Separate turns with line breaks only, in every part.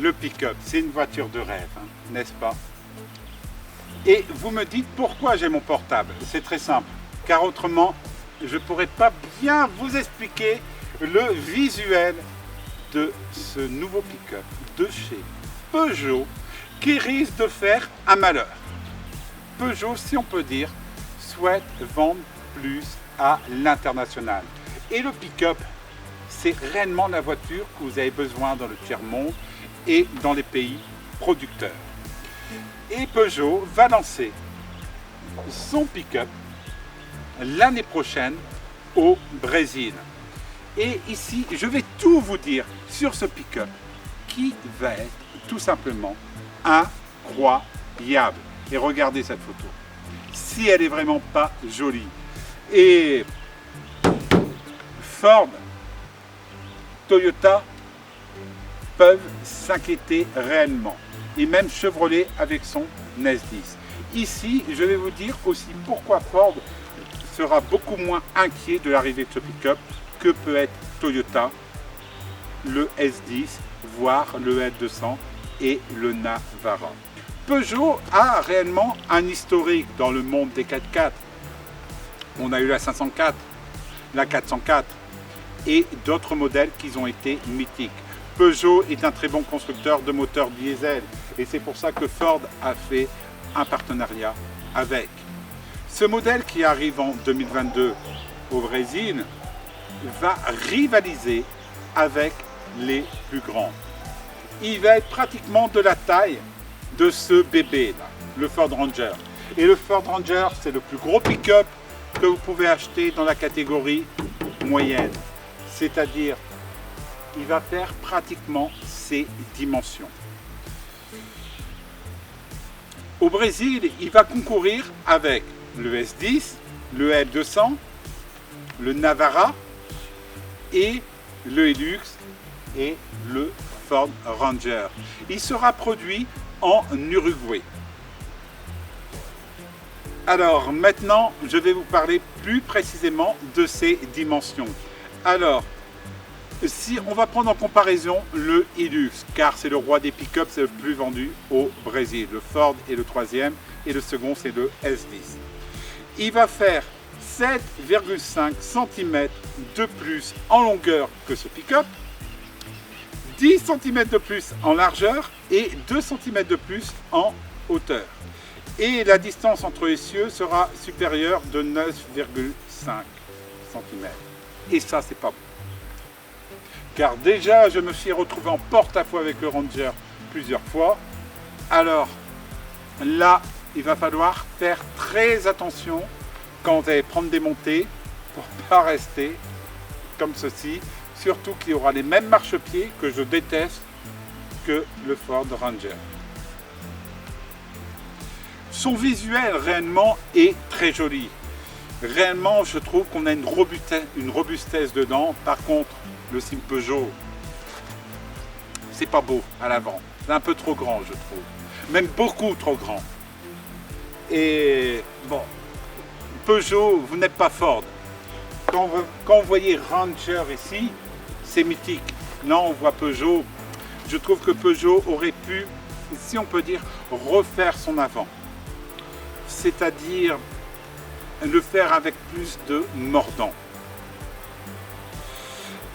le pick-up, c'est une voiture de rêve, hein, n'est-ce pas? Et vous me dites pourquoi j'ai mon portable. C'est très simple, car autrement, je ne pourrais pas bien vous expliquer le visuel de ce nouveau pick-up de chez Peugeot qui risque de faire un malheur. Peugeot, si on peut dire, souhaite vendre plus à l'international. Et le pick-up, c'est réellement la voiture que vous avez besoin dans le tiers-monde et dans les pays producteurs. Et Peugeot va lancer son pick-up l'année prochaine au Brésil. Et ici, je vais tout vous dire sur ce pick-up qui va être tout simplement incroyable. Et regardez cette photo. Si elle est vraiment pas jolie. Et Ford, Toyota peuvent s'inquiéter réellement. Et même Chevrolet avec son S10. Ici, je vais vous dire aussi pourquoi Ford sera beaucoup moins inquiet de l'arrivée de ce pick-up que peut être Toyota, le S10, voire le L200 et le Navara. Peugeot a réellement un historique dans le monde des 4x4. On a eu la 504, la 404 et d'autres modèles qui ont été mythiques. Peugeot est un très bon constructeur de moteurs diesel et c'est pour ça que Ford a fait un partenariat avec. Ce modèle qui arrive en 2022 au Brésil va rivaliser avec les plus grands. Il va être pratiquement de la taille de ce bébé là, le Ford Ranger. Et le Ford Ranger, c'est le plus gros pick-up que vous pouvez acheter dans la catégorie moyenne. C'est-à-dire, il va faire pratiquement ses dimensions. Au Brésil, il va concourir avec le S10, le L200, le Navara et le Hilux et le Ford Ranger. Il sera produit en Uruguay. Alors maintenant, je vais vous parler plus précisément de ces dimensions. Alors, si on va prendre en comparaison le Hilux, car c'est le roi des pick-up, c'est le plus vendu au Brésil. Le Ford est le troisième et le second c'est le S10. Il va faire 7,5 cm de plus en longueur que ce pick-up, 10 cm de plus en largeur et 2 cm de plus en hauteur. Et la distance entre les cieux sera supérieure de 9,5 cm. Et ça, c'est pas bon. Car déjà, je me suis retrouvé en porte-à-faux avec le Ranger plusieurs fois. Alors, là, il va falloir faire très attention quand vous allez prendre des montées pour ne pas rester comme ceci. Surtout qu'il y aura les mêmes marchepieds que je déteste que le Ford Ranger. Son visuel réellement est très joli. Réellement, je trouve qu'on a une robustesse dedans. Par contre, le signe Peugeot, c'est pas beau à l'avant. C'est un peu trop grand, je trouve. Même beaucoup trop grand. Et bon, Peugeot, vous n'êtes pas Ford. Quand vous voyez Ranger ici, c'est mythique. Là, on voit Peugeot. Je trouve que Peugeot aurait pu, si on peut dire, refaire son avant. C'est-à-dire le faire avec plus de mordant.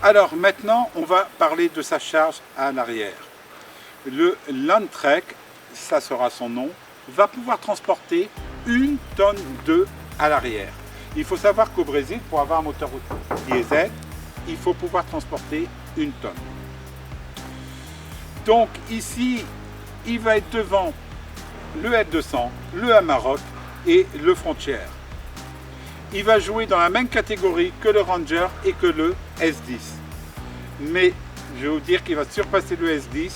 Alors maintenant, on va parler de sa charge à l'arrière. Le Landtrek, ça sera son nom, va pouvoir transporter 1 tonne d'œufs à l'arrière. Il faut savoir qu'au Brésil, pour avoir un moteur diesel, il faut pouvoir transporter 1 tonne. Donc ici, il va être devant le L200, le Amarok et le Frontier. Il va jouer dans la même catégorie que le Ranger et que le S10. Mais je vais vous dire qu'il va surpasser le S10,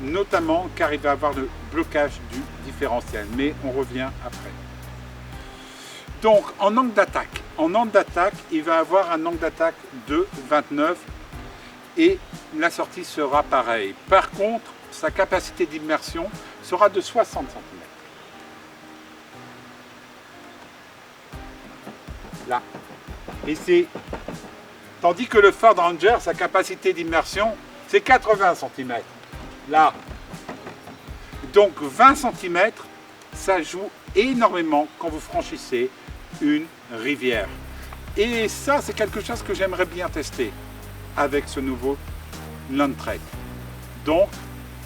notamment car il va avoir le blocage du différentiel. Mais on revient après. Donc en angle d'attaque, il va avoir un angle d'attaque de 29 et la sortie sera pareille. Par contre, sa capacité d'immersion sera de 60 cm. Là, ici. Tandis que le Ford Ranger, sa capacité d'immersion c'est 80 cm. Là. Donc 20 cm, ça joue énormément quand vous franchissez une rivière. Et ça, c'est quelque chose que j'aimerais bien tester avec ce nouveau Landtrek. Donc,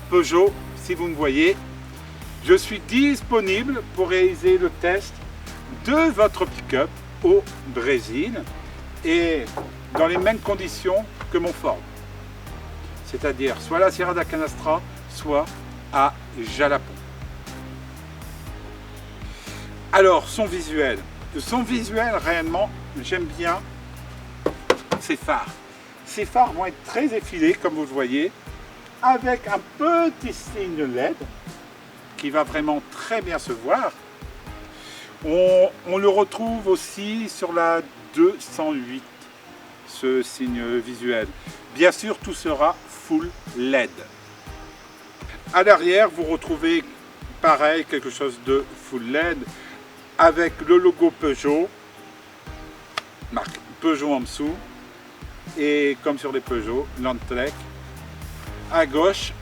Peugeot, si vous me voyez, je suis disponible pour réaliser le test de votre pick-up au Brésil et dans les mêmes conditions que mon Ford. C'est-à-dire soit à la Sierra da Canastra, soit à Jalapão. Alors, son visuel. Son visuel, réellement, j'aime bien ses phares. Ces phares vont être très effilés, comme vous le voyez, avec un petit signe LED qui va vraiment très bien se voir. On le retrouve aussi sur la 208, ce signe visuel. Bien sûr, tout sera full LED. À l'arrière, vous retrouvez pareil, quelque chose de full LED avec le logo Peugeot, marque Peugeot en dessous, et comme sur les Peugeot, Landtrek. À gauche,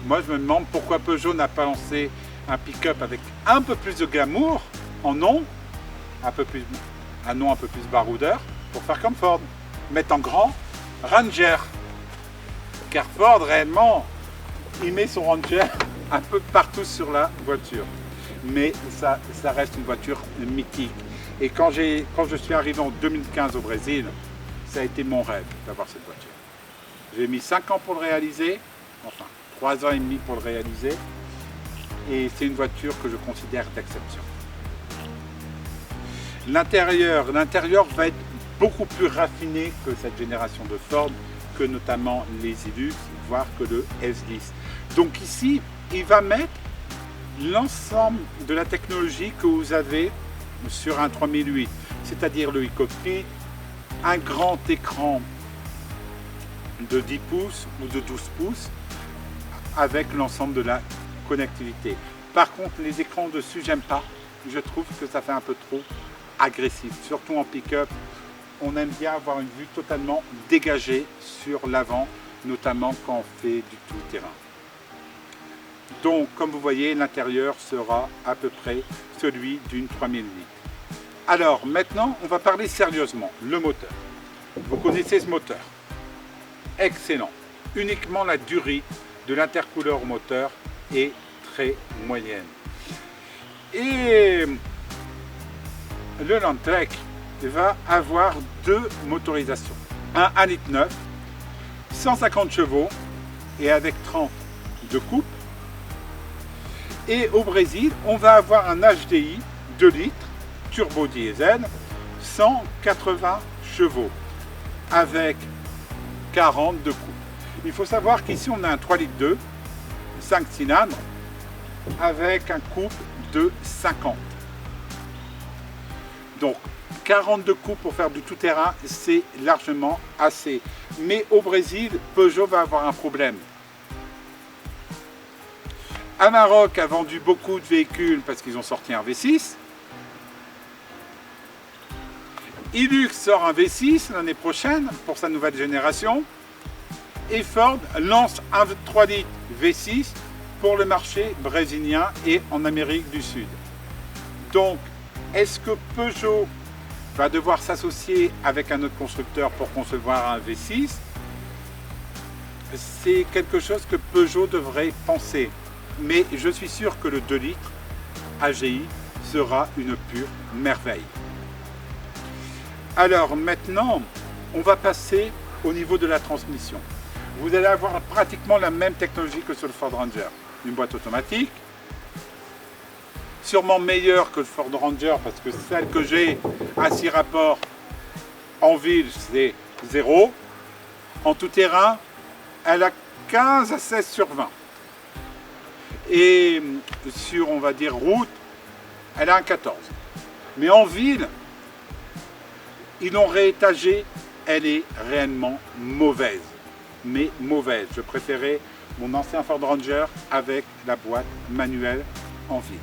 moi je me demande pourquoi Peugeot n'a pas lancé un pick-up avec un peu plus de glamour en nom, un nom un peu plus baroudeur, pour faire comme Ford, mettre en grand Ranger. Car Ford réellement, il met son Ranger un peu partout sur la voiture. Mais ça reste une voiture mythique. Et quand je suis arrivé en 2015 au Brésil, ça a été mon rêve d'avoir cette voiture. J'ai mis 5 ans pour le réaliser, enfin 3 ans et demi pour le réaliser. Et c'est une voiture que je considère d'exception. L'intérieur va être beaucoup plus raffiné que cette génération de Ford, que notamment les Hilux, voire que le S10. Donc ici, il va mettre l'ensemble de la technologie que vous avez sur un 3008, c'est-à-dire le e-cockpit, un grand écran de 10 pouces ou de 12 pouces avec l'ensemble de la connectivité. Par contre, les écrans dessus, j'aime pas. Je trouve que ça fait un peu trop agressif, surtout en pick-up. On aime bien avoir une vue totalement dégagée sur l'avant, notamment quand on fait du tout-terrain. Donc, comme vous voyez, l'intérieur sera à peu près celui d'une 3008. Alors, maintenant, on va parler sérieusement. Le moteur. Vous connaissez ce moteur. Excellent. Uniquement la durée de l'intercouleur au moteur est très moyenne. Et le Landtrek va avoir deux motorisations. Un 1,9 litre, 150 chevaux et avec 30 de coupe. Et au Brésil, on va avoir un HDI 2 litres, turbo diesel, 180 chevaux avec 40 de coupe. Il faut savoir qu'ici on a un 3 litres 2, 5 cylindres avec un couple de 50. Donc 40 de coupe pour faire du tout-terrain, c'est largement assez. Mais au Brésil, Peugeot va avoir un problème. Amarok a vendu beaucoup de véhicules parce qu'ils ont sorti un V6. Hilux sort un V6 l'année prochaine pour sa nouvelle génération. Et Ford lance un 3 litres V6 pour le marché brésilien et en Amérique du Sud. Donc, est-ce que Peugeot va devoir s'associer avec un autre constructeur pour concevoir un V6? C'est quelque chose que Peugeot devrait penser. Mais je suis sûr que le 2 litres AGI sera une pure merveille. Alors maintenant, on va passer au niveau de la transmission. Vous allez avoir pratiquement la même technologie que sur le Ford Ranger. Une boîte automatique, sûrement meilleure que le Ford Ranger parce que celle que j'ai à 6 rapports en ville, c'est 0. En tout terrain, elle a 15 à 16 sur 20. Et sur, on va dire, route, elle a un 14. Mais en ville, ils l'ont réétagée, elle est réellement mauvaise. Mais mauvaise. Je préférais mon ancien Ford Ranger avec la boîte manuelle en ville.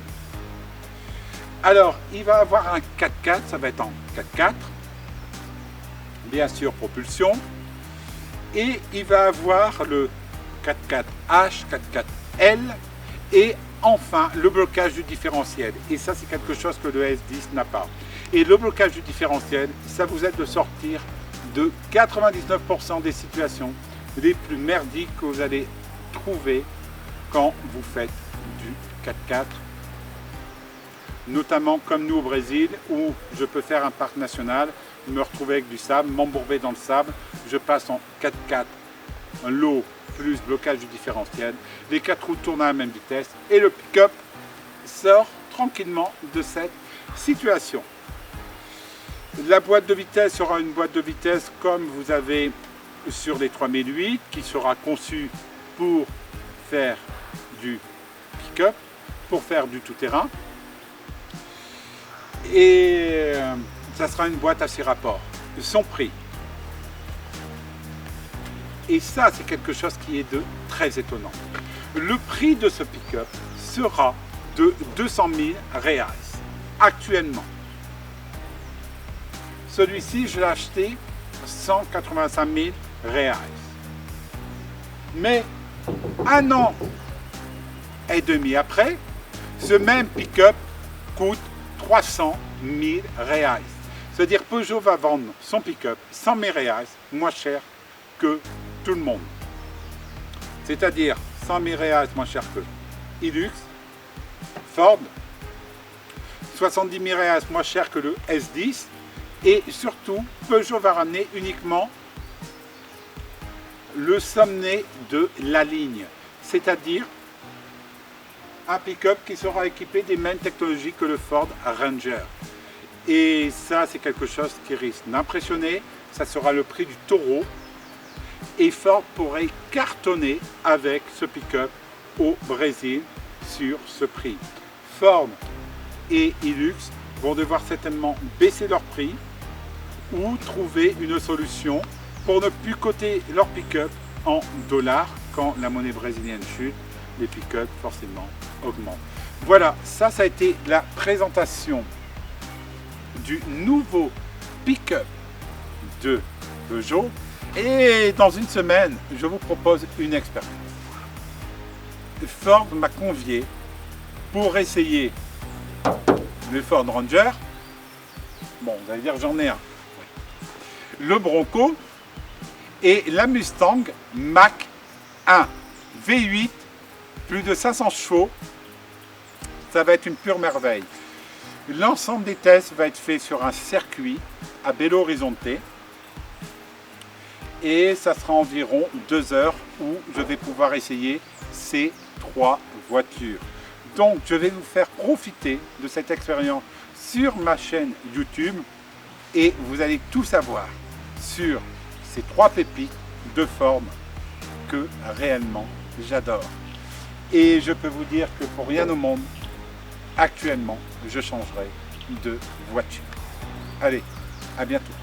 Alors, il va avoir un 4x4, ça va être en 4x4, bien sûr propulsion, et il va avoir le 4x4H, 4x4L et enfin le blocage du différentiel. Et ça, c'est quelque chose que le S10 n'a pas. Et le blocage du différentiel, ça vous aide de sortir de 99% des situations les plus merdiques que vous allez trouver quand vous faites du 4x4, notamment comme nous au Brésil, où je peux faire un parc national, me retrouver avec du sable, m'embourber dans le sable, je passe en 4x4, un lot plus blocage du différentiel, les 4 roues tournent à la même vitesse et le pick-up sort tranquillement de cette situation. La boîte de vitesse sera une boîte de vitesse comme vous avez sur les 3008 qui sera conçue pour faire du pick-up, pour faire du tout-terrain. Et ça sera une boîte à 6 rapports. Son prix. Et ça, c'est quelque chose qui est de très étonnant. Le prix de ce pick-up sera de 200 000 reais actuellement. Celui-ci, je l'ai acheté 185 000 reais. Mais un an et demi après, ce même pick-up coûte 300 000 reais. C'est-à-dire Peugeot va vendre son pick-up 100 000 reais moins cher que tout le monde. C'est-à-dire 100 000 reais moins cher que Hilux, Ford, 70 000 reais moins cher que le S10 et surtout Peugeot va ramener uniquement le sommet de la ligne, c'est-à-dire un pick-up qui sera équipé des mêmes technologies que le Ford Ranger. Et ça, c'est quelque chose qui risque d'impressionner. Ça sera le prix du taureau. Et Ford pourrait cartonner avec ce pick-up au Brésil sur ce prix. Ford et Hilux vont devoir certainement baisser leur prix ou trouver une solution pour ne plus coter leur pick-up en dollars. Quand la monnaie brésilienne chute, les pick-up forcément augmentent. Voilà, ça a été la présentation du nouveau pick-up de Peugeot. Et dans une semaine, je vous propose une expérience. Ford m'a convié pour essayer le Ford Ranger. Bon, vous allez dire j'en ai un. Le Bronco et la Mustang Mach 1 V8, plus de 500 chevaux. Ça va être une pure merveille. L'ensemble des tests va être fait sur un circuit à Belo Horizonte. Et ça sera environ 2 heures où je vais pouvoir essayer ces 3 voitures. Donc je vais vous faire profiter de cette expérience sur ma chaîne YouTube et vous allez tout savoir sur ces 3 pépites de Ford que réellement j'adore. Et je peux vous dire que pour rien au monde, actuellement, je changerai de voiture. Allez, à bientôt.